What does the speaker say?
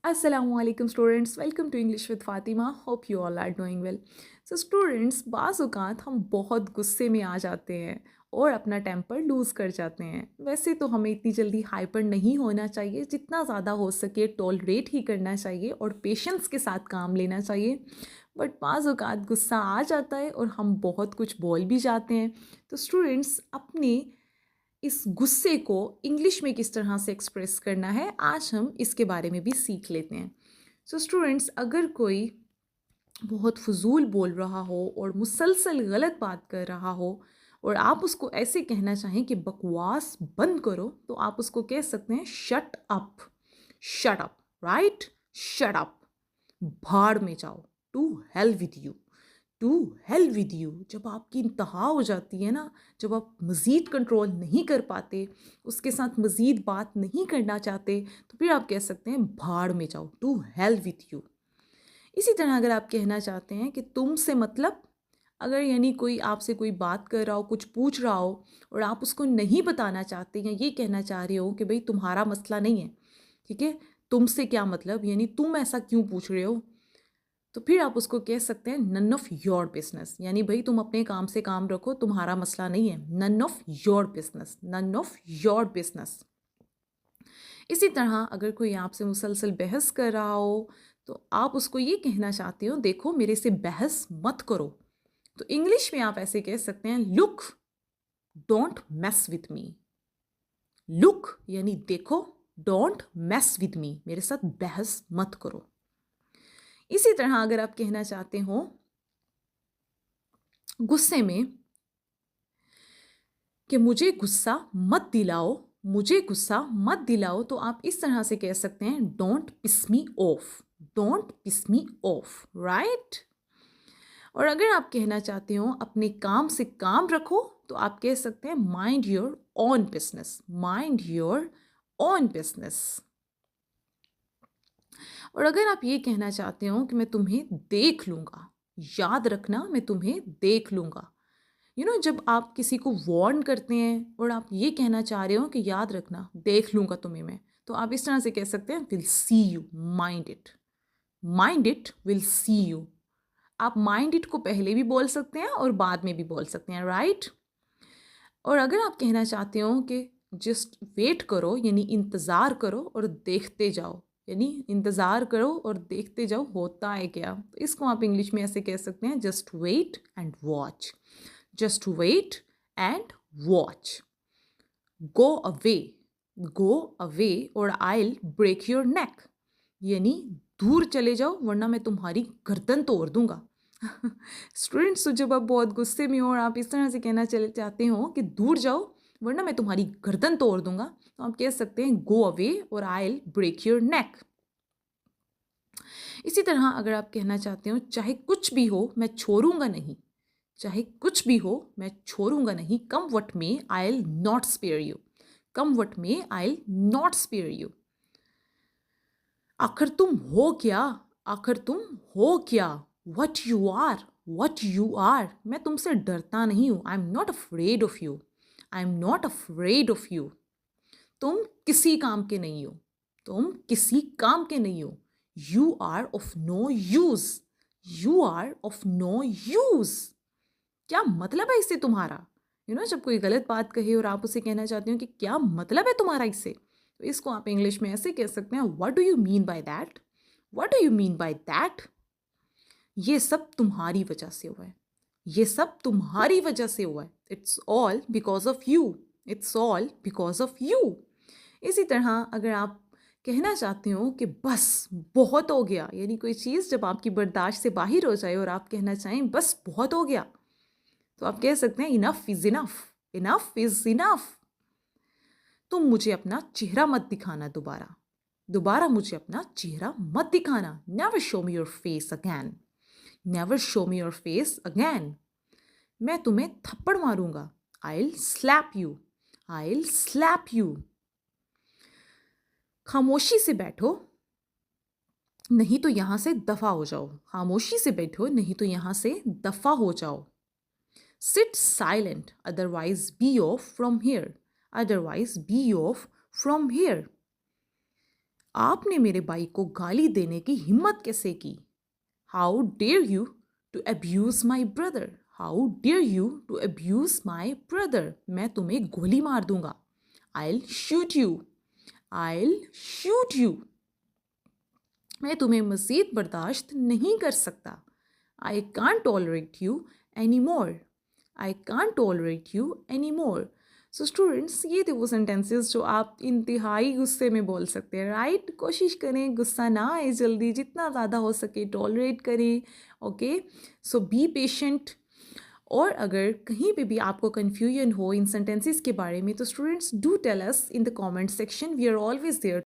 Assalamualaikum students, welcome to English with Fatima. Hope you all are doing well. So students, बाज़ औक़ात हम बहुत गुस्से में आ जाते हैं और अपना टेम्पर लूज़ कर जाते हैं। वैसे तो हमें इतनी जल्दी हाइपर नहीं होना चाहिए, जितना ज़्यादा हो सके टॉलरेट ही करना चाहिए और पेशेंस के साथ काम लेना चाहिए। बट बाज़ औक़ात गुस्सा आ जाता है और हम बहुत कुछ बोल भी जाते हैं। तो स्टूडेंट्स, अपने इस गुस्से को इंग्लिश में किस तरह से एक्सप्रेस करना है, आज हम इसके बारे में भी सीख लेते हैं। सो स्टूडेंट्स, अगर कोई बहुत फजूल बोल रहा हो और मुसलसल गलत बात कर रहा हो और आप उसको ऐसे कहना चाहें कि बकवास बंद करो, तो आप उसको कह सकते हैं shut up. Shut up, right? Shut up. भाड़ में जाओ। To hell with you. To hell with you. जब आपकी इंतहा हो जाती है ना, जब आप मज़ीद कंट्रोल नहीं कर पाते, उसके साथ मज़ीद बात नहीं करना चाहते, तो फिर आप कह सकते हैं भाड़ में जाओ। To hell with you. इसी तरह अगर आप कहना चाहते हैं कि तुमसे मतलब, अगर यानी कोई आपसे कोई बात कर रहा हो, कुछ पूछ रहा हो और आप उसको नहीं बताना चाहते या ये कहना चाह रहे हो कि भाई तुम्हारा मसला नहीं है, ठीक है, तुमसे क्या मतलब, यानी तुम ऐसा क्यों पूछ रहे हो, तो फिर आप उसको कह सकते हैं नन ऑफ योर बिजनेस। यानी भाई तुम अपने काम से काम रखो, तुम्हारा मसला नहीं है। None of your business. None of your business. इसी तरह अगर कोई आपसे मुसलसल बहस कर रहा हो, तो आप उसको ये कहना चाहते हो देखो मेरे से बहस मत करो, तो इंग्लिश में आप ऐसे कह सकते हैं look, don't mess with me. Look यानी देखो, डोंट मेस विथ मी, मेरे साथ बहस मत करो। इसी तरह अगर आप कहना चाहते हो गुस्से में कि मुझे गुस्सा मत दिलाओ, मुझे गुस्सा मत दिलाओ, तो आप इस तरह से कह सकते हैं don't piss me off. Don't piss me off, right? और अगर आप कहना चाहते हो अपने काम से काम रखो, तो आप कह सकते हैं mind your own business. Mind your own business. और अगर आप ये कहना चाहते हो कि मैं तुम्हें देख लूँगा, याद रखना मैं तुम्हें देख लूँगा। जब आप किसी को वार्न करते हैं और आप ये कहना चाह रहे हो कि याद रखना देख लूँगा तुम्हें मैं, तो आप इस तरह से कह सकते हैं will see you. Mind it. Mind it will see you. आप माइंड इट को पहले भी बोल सकते हैं और बाद में भी बोल सकते हैं, राइट? और अगर आप कहना चाहते हो कि जस्ट वेट करो, यानी इंतज़ार करो और देखते जाओ, यानी इंतज़ार करो और देखते जाओ होता है क्या, तो इसको आप इंग्लिश में ऐसे कह सकते हैं just wait and watch. Just wait and watch. Go away. Go away और आई ब्रेक योर नेक। यानी दूर चले जाओ वरना मैं तुम्हारी गर्दन तोड़ दूंगा। स्टूडेंट्स, तो जब आप बहुत गुस्से में हो और आप इस तरह से कहना चले चाहते हो कि दूर जाओ वरना मैं तुम्हारी गर्दन तोड़ दूंगा, तो आप कह सकते हैं गो अवे और आई ब्रेक योर नेक। इसी तरह अगर आप कहना चाहते हो चाहे कुछ भी हो मैं छोड़ूंगा नहीं, चाहे कुछ भी हो मैं छोड़ूंगा नहीं, come what may I will not spare you. Come what may I will not spare you. आखिर तुम हो क्या? आखिर तुम हो क्या? What you are. What you are. मैं तुमसे डरता नहीं हूं। I am not afraid of you. I am not afraid of you. तुम किसी काम के नहीं हो। तुम किसी काम के नहीं हो। You are of no use. You are of no use. क्या मतलब है इससे तुम्हारा? जब कोई गलत बात कहे और आप उसे कहना चाहते हो कि क्या मतलब है तुम्हारा इससे, तो इसको आप इंग्लिश में ऐसे कह सकते हैं what do you mean by that. What do you mean by that. ये सब तुम्हारी वजह से हुआ है। ये सब तुम्हारी वजह से हुआ है। It's all because of you. It's all because of you. इसी तरह अगर आप कहना चाहते हो कि बस बहुत हो गया, यानी कोई चीज़ जब आपकी बर्दाश्त से बाहर हो जाए और आप कहना चाहें बस बहुत हो गया, तो आप कह सकते हैं enough is enough. Enough is enough. तुम मुझे अपना चेहरा मत दिखाना दोबारा। दोबारा मुझे अपना चेहरा मत दिखाना। Never show me your face again. Never show me your face again. मैं तुम्हें थप्पड़ मारूंगा। I will slap you. I will slap you. खामोशी से बैठो, नहीं तो यहां से दफा हो जाओ। खामोशी से बैठो, नहीं तो यहां से दफा हो जाओ। Sit silent, otherwise be off from here. Otherwise be off from here. आपने मेरे भाई को गाली देने की हिम्मत कैसे की? How dare you to abuse my brother? How dare you to abuse my brother? मैं तुम्हें गोली मार दूंगा। I'll shoot you. I'll shoot you. मैं तुम्हें मज़ीद बर्दाश्त नहीं कर सकता। I can't tolerate you anymore. I can't tolerate you anymore. So students, ये थे वो सेंटेंसेस जो आप इंतहाई गुस्से में बोल सकते हैं, राइट? कोशिश करें गुस्सा ना आए जल्दी, जितना ज़्यादा हो सके टॉलरेट करें। Okay, so be patient. और अगर कहीं पे भी आपको कन्फ्यूजन हो इन सेंटेंसेस के बारे में, तो students do tell us in the comment section. We are always there